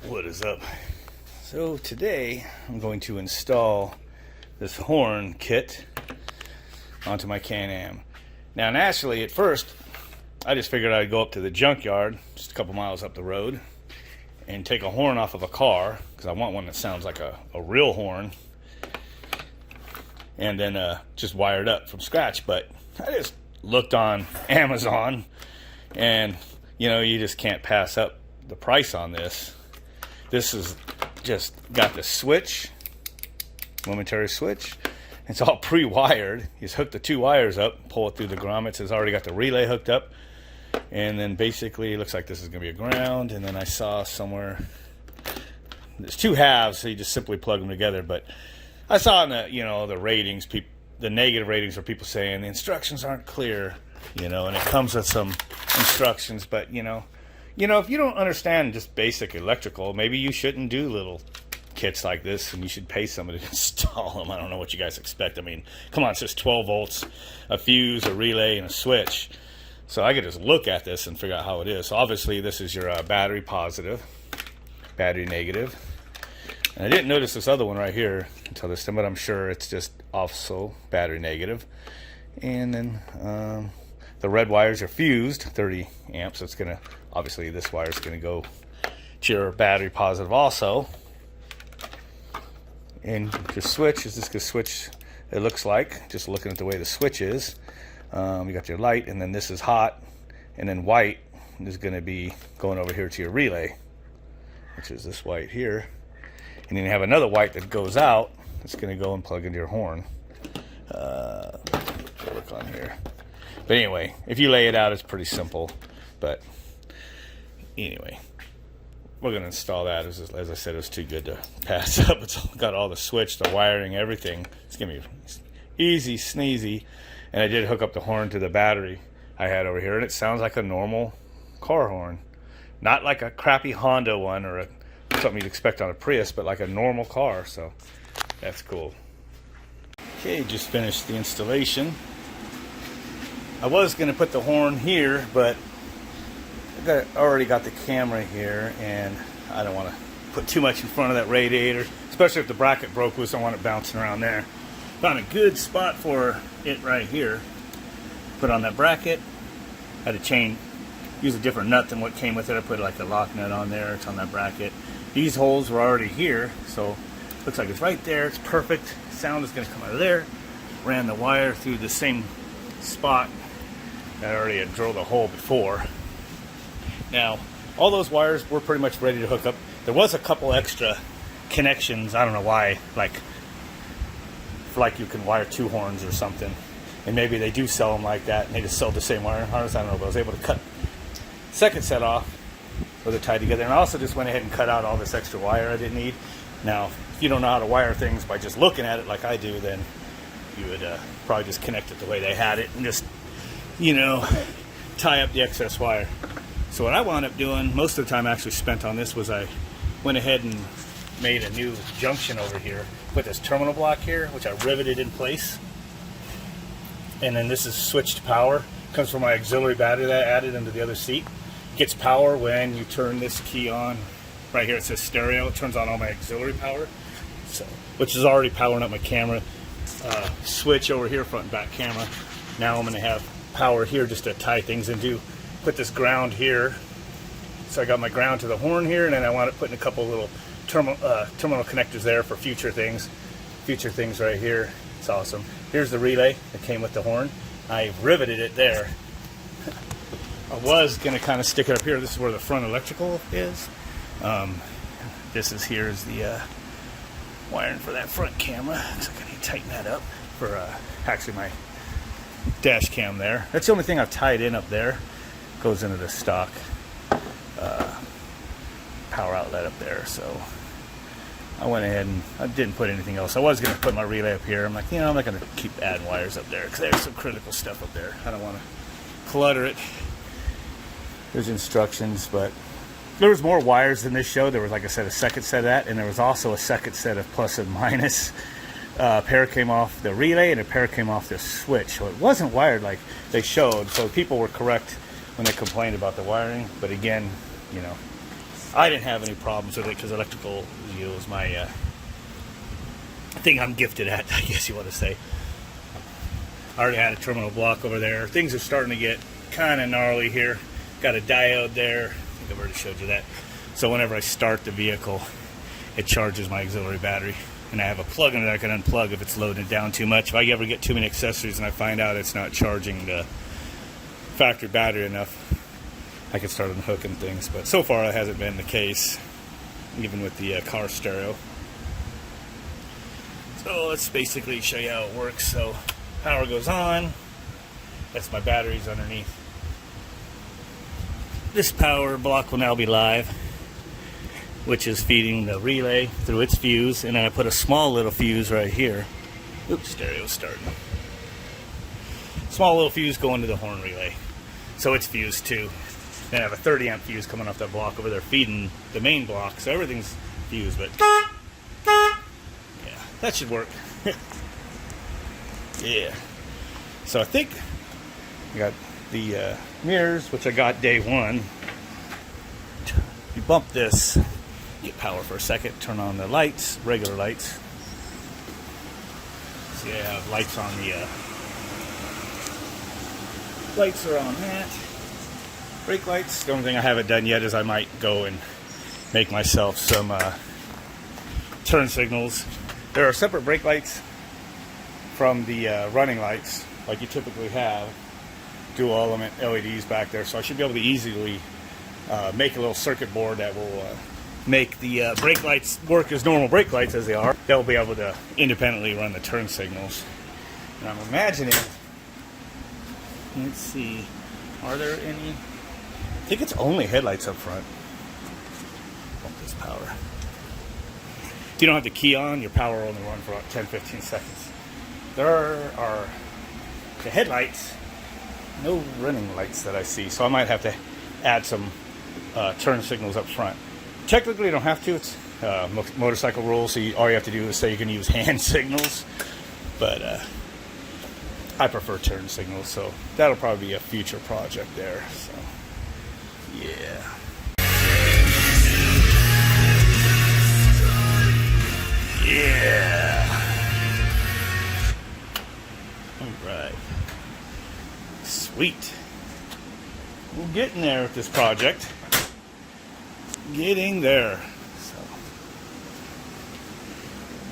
What is up? So today I'm going to install this horn kit onto my Can-Am. Now naturally at first I just figured I'd go up to the junkyard just a couple miles up the road and take a horn off of a car, because I want one that sounds like a real horn, and then just wire it up from scratch. But I just looked on Amazon, and you know, you just can't pass up the price on this. This is just got the switch, momentary switch. It's all pre-wired. You just hook the two wires up, pull it through the grommets. It's already got the relay hooked up. And then basically it looks like this is going to be a ground. And then I saw somewhere, there's two halves, so you just simply plug them together. But I saw in the, the ratings, the negative ratings, are people saying the instructions aren't clear, and it comes with some instructions. But, if you don't understand just basic electrical, maybe you shouldn't do little kits like this, and you should pay somebody to install them. I don't know what you guys expect. I mean, come on, it's just 12 volts, a fuse, a relay, and a switch. So I could just look at this and figure out how it is. So obviously this is your battery positive, battery negative. And I didn't notice this other one right here until this time, but I'm sure it's just also battery negative. And then the red wires are fused, 30 amps. So it's going to, obviously this wire is going to go to your battery positive also. And the switch is just a switch, it looks like, just looking at the way the switch is. You got your light, and then this is hot, and then white is going to be going over here to your relay, which is this white here. And then you have another white that goes out, that's going to go and plug into your horn. Look on here. But anyway, if you lay it out, it's pretty simple. But anyway, we're going to install that. As I said, it was too good to pass up. It's got all the switch, the wiring, everything. It's going to be easy, sneezy. And I did hook up the horn to the battery I had over here, and it sounds like a normal car horn. Not like a crappy Honda one or something you'd expect on a Prius, but like a normal car, so that's cool. Okay, just finished the installation. I was going to put the horn here, but I already got the camera here, and I don't want to put too much in front of that radiator, especially if the bracket broke loose. I want it bouncing around there. Found a good spot for it right here. Put on that bracket. Had to use a different nut than what came with it. I put like a lock nut on there. It's on that bracket. These holes were already here, so looks like it's right there. It's perfect. Sound is going to come out of there. Ran the wire through the same spot that I already had drilled a hole before. Now, all those wires were pretty much ready to hook up. There was a couple extra connections. I don't know why, like you can wire two horns or something, and maybe they do sell them like that, and they just sell the same wire harness. I don't know, but I was able to cut the second set off with it tied together, and I also just went ahead and cut out all this extra wire I didn't need. Now, if you don't know how to wire things by just looking at it like I do, then you would probably just connect it the way they had it and just, tie up the excess wire. So what I wound up doing, most of the time I actually spent on this, was I went ahead and made a new junction over here with this terminal block here, which I riveted in place. And then this is switched power. Comes from my auxiliary battery that I added into the other seat. Gets power when you turn this key on. Right here it says stereo. It turns on all my auxiliary power, which is already powering up my camera. Switch over here, front and back camera. Now I'm going to have power here just to tie things into. Put this ground here. So I got my ground to the horn here, and then I wound up putting a couple little terminal connectors there for future things right here. It's awesome. Here's the relay that came with the horn. I riveted it there. I was going to kind of stick it up here. This is where the front electrical is. Here's the wiring for that front camera. Looks like I need to tighten that up for actually my dash cam there. That's the only thing I've tied in up there. Goes into the stock power outlet up there. So I went ahead and I didn't put anything else. I was going to put my relay up here. I'm like, I'm not going to keep adding wires up there because there's some critical stuff up there. I don't want to clutter it. There's instructions, but there was more wires than this show. There was, like I said, a second set of that, and there was also a second set of plus and minus. A pair came off the relay and a pair came off the switch. So it wasn't wired like they showed. So people were correct when they complained about the wiring. But again, I didn't have any problems with it because electrical is my thing I'm gifted at, I guess you want to say. I already had a terminal block over there. Things are starting to get kind of gnarly here. Got a diode there. I think I've already showed you that. So whenever I start the vehicle, it charges my auxiliary battery. And I have a plug-in that I can unplug if it's loaded down too much. If I ever get too many accessories and I find out it's not charging the factory battery enough, I can start unhooking things. But so far, that hasn't been the case, even with the car stereo. So let's basically show you how it works. So power goes on. That's my batteries underneath. This power block will now be live, which is feeding the relay through its fuse. And then I put a small little fuse right here. Oops, stereo's starting. Small little fuse going to the horn relay. So it's fused too. Then I have a 30 amp fuse coming off that block over there feeding the main block. So everything's fused, but yeah, that should work. Yeah. So I think I got the mirrors, which I got day one. You bump this, get power for a second, turn on the lights, regular lights. See, I have lights on the lights are on that. Brake lights. The only thing I haven't done yet is I might go and make myself some turn signals. There are separate brake lights from the running lights, like you typically have. Dual element LEDs back there, so I should be able to easily make a little circuit board that will make the brake lights work as normal brake lights as they are. They'll be able to independently run the turn signals. And I'm imagining, let's see, are there any? I think it's only headlights up front. Pump this power. If you don't have the key on, your power will only run for about 10-15 seconds. There are the headlights, no running lights that I see, so I might have to add some turn signals up front. Technically, you don't have to. It's motorcycle rules, so all you have to do is say you can use hand signals, but I prefer turn signals, so that'll probably be a future project there. So, yeah. Yeah. All right. Sweet. We're getting there with this project. Getting there. So,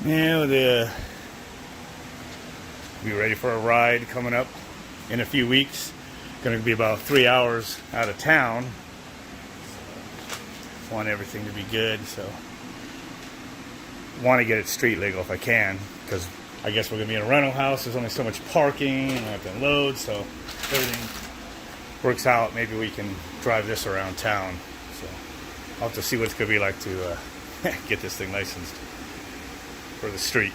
yeah, be ready for a ride coming up in a few weeks. Going to be about 3 hours out of town. So, want everything to be good, so want to get it street legal if I can, because I guess we're going to be in a rental house. There's only so much parking, and I have to unload, so everything works out. Maybe we can drive this around town. So I'll have to see what it's going to be like to get this thing licensed for the street.